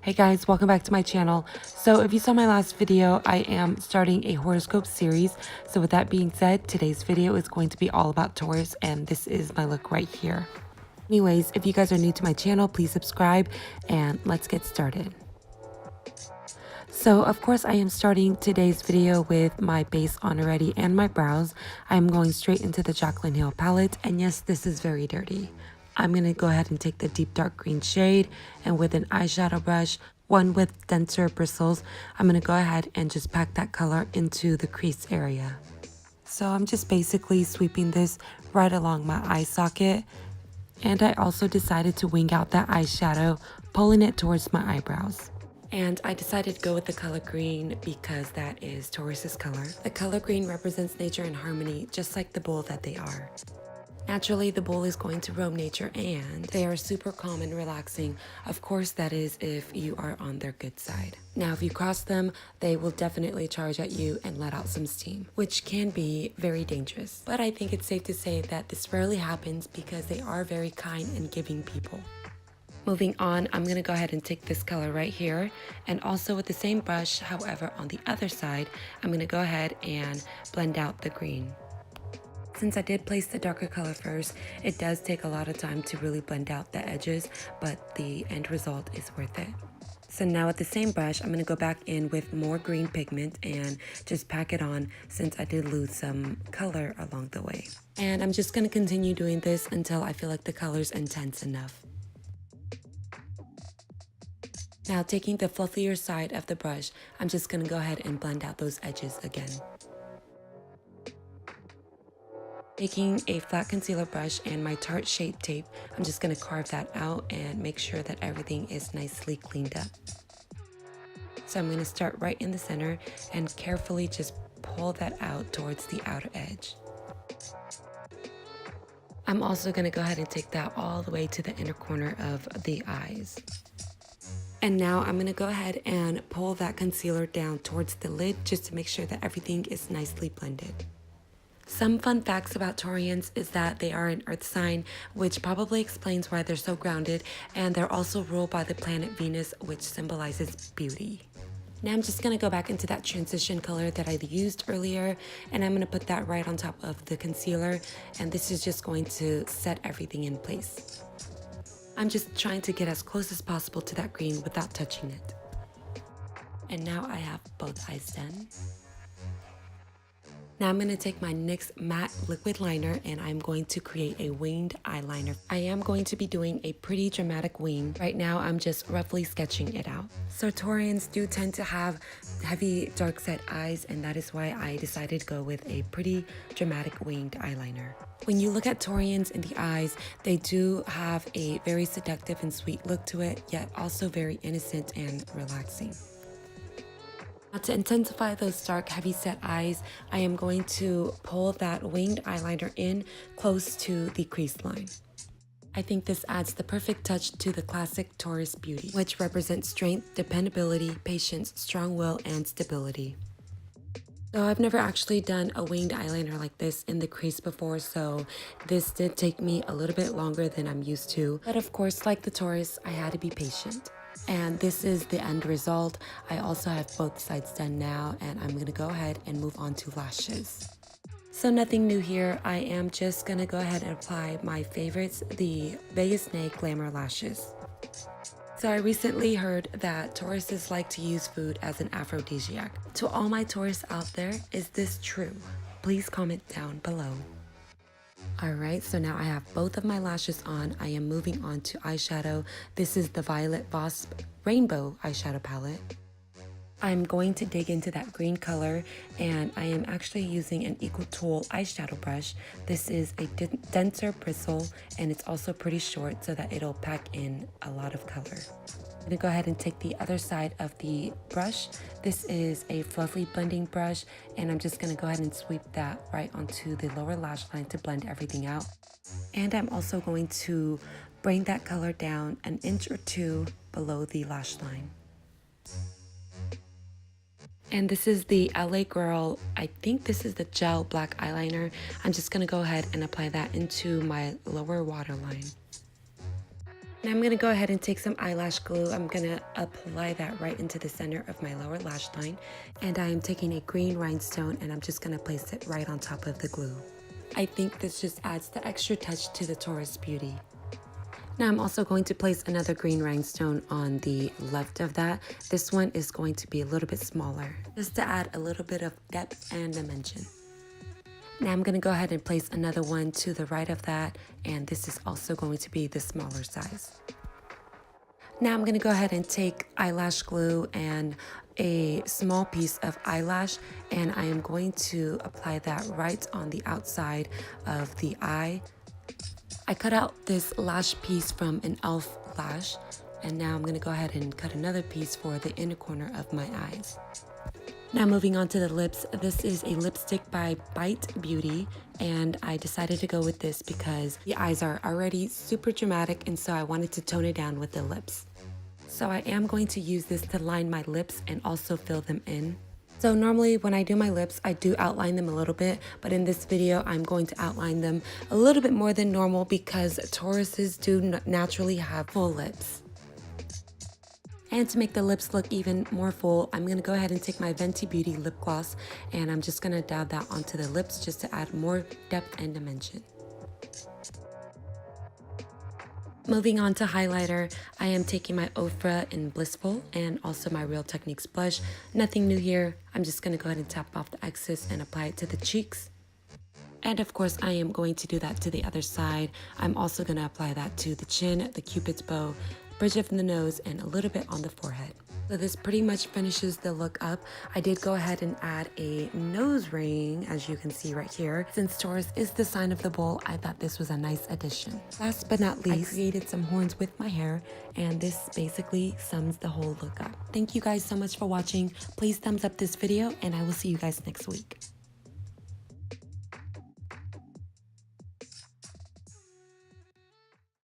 Hey guys, welcome back to my channel. So if you saw my last video, I am starting a horoscope series. So with that being said, today's video is going to be all about Taurus, and this is my look right here. Anyways, if you guys are new to my channel, please subscribe and let's get started. So of course I am starting today's video with my base on already and my brows. I'm going straight into the Jaclyn Hill palette, and yes, this is very dirty. I'm going to go ahead and take the deep dark green shade, and with an eyeshadow brush, one with denser bristles, I'm going to go ahead and just pack that color into the crease area. So I'm just basically sweeping this right along my eye socket, and I also decided to wing out that eyeshadow, pulling it towards my eyebrows. And I decided to go with the color green because that is Taurus's color. The color green represents nature and harmony, just like the bull that they are. Naturally, the bull is going to roam nature and they are super calm and relaxing. Of course, that is if you are on their good side. Now, if you cross them, they will definitely charge at you and let out some steam, which can be very dangerous. But I think it's safe to say that this rarely happens because they are very kind and giving people. Moving on, I'm going to go ahead and take this color right here, and also with the same brush, however, on the other side, I'm going to go ahead and blend out the green. Since I did place the darker color first, it does take a lot of time to really blend out the edges, but the end result is worth it. So now with the same brush, I'm going to go back in with more green pigment and just pack it on, since I did lose some color along the way. And I'm just going to continue doing this until I feel like the color's intense enough. Now, taking the fluffier side of the brush, I'm just going to go ahead and blend out those edges again. Taking a flat concealer brush and my Tarte Shape Tape, I'm just going to carve that out and make sure that everything is nicely cleaned up. So I'm going to start right in the center and carefully just pull that out towards the outer edge. I'm also going to go ahead and take that all the way to the inner corner of the eyes. And now I'm going to go ahead and pull that concealer down towards the lid just to make sure that everything is nicely blended. Some fun facts about Taurians is that they are an earth sign, which probably explains why they're so grounded, and they're also ruled by the planet Venus, which symbolizes beauty. Now I'm just going to go back into that transition color that I used earlier, and I'm going to put that right on top of the concealer, and this is just going to set everything in place. I'm just trying to get as close as possible to that green without touching it. And now I have both eyes done. Now I'm going to take my NYX matte liquid liner and I'm going to create a winged eyeliner. I am going to be doing a pretty dramatic wing. Right now I'm just roughly sketching it out. So Taurians do tend to have heavy dark set eyes, and that is why I decided to go with a pretty dramatic winged eyeliner. When you look at Taurians in the eyes, they do have a very seductive and sweet look to it, yet also very innocent and relaxing. Now, to intensify those dark, heavy-set eyes, I am going to pull that winged eyeliner in close to the crease line. I think this adds the perfect touch to the classic Taurus beauty, which represents strength, dependability, patience, strong will, and stability. So I've never actually done a winged eyeliner like this in the crease before, so this did take me a little bit longer than I'm used to. But of course, like the Taurus, I had to be patient. And this is the end result. I also have both sides done now, and I'm going to go ahead and move on to lashes. So nothing new here. I am just going to go ahead and apply my favorites, the Vegas Nay Glamour Lashes. So I recently heard that Tauruses like to use food as an aphrodisiac. To all my Taurus out there, is this true? Please comment down below. Alright, so now I have both of my lashes on. I am moving on to eyeshadow. This is the Violet Voss Rainbow eyeshadow palette. I'm going to dig into that green color, and I am actually using an Equal Tool eyeshadow brush. This is a denser bristle, and it's also pretty short so that it'll pack in a lot of color. I'm going to go ahead and take the other side of the brush. This is a fluffy blending brush, and I'm just going to go ahead and sweep that right onto the lower lash line to blend everything out. And I'm also going to bring that color down an inch or two below the lash line. And this is the LA Girl, I think this is the gel black eyeliner. I'm just going to go ahead and apply that into my lower waterline. Now I'm gonna go ahead and take some eyelash glue. I'm gonna apply that right into the center of my lower lash line. And I am taking a green rhinestone and I'm just gonna place it right on top of the glue. I think this just adds the extra touch to the Taurus beauty. Now I'm also going to place another green rhinestone on the left of that. This one is going to be a little bit smaller, just to add a little bit of depth and dimension. Now I'm going to go ahead and place another one to the right of that, and this is also going to be the smaller size. Now I'm going to go ahead and take eyelash glue and a small piece of eyelash, and I am going to apply that right on the outside of the eye. I cut out this lash piece from an elf lash, and now I'm going to go ahead and cut another piece for the inner corner of my eyes. Now moving on to the lips, this is a lipstick by Bite Beauty, and I decided to go with this because the eyes are already super dramatic, and so I wanted to tone it down with the lips. So I am going to use this to line my lips and also fill them in. So normally when I do my lips, I do outline them a little bit, but in this video, I'm going to outline them a little bit more than normal because Tauruses do naturally have full lips. And to make the lips look even more full, I'm going to go ahead and take my Fenty Beauty lip gloss and I'm just going to dab that onto the lips just to add more depth and dimension. Moving on to highlighter, I am taking my Ofra in Blissful and also my Real Techniques blush. Nothing new here. I'm just going to go ahead and tap off the excess and apply it to the cheeks. And of course, I am going to do that to the other side. I'm also going to apply that to the chin, the Cupid's bow, bridge of the nose, and a little bit on the forehead. So this pretty much finishes the look up. I did go ahead and add a nose ring, as you can see right here. Since Taurus is the sign of the bull, I thought this was a nice addition. Last but not least, I created some horns with my hair, and this basically sums the whole look up. Thank you guys so much for watching. Please thumbs up this video, and I will see you guys next week.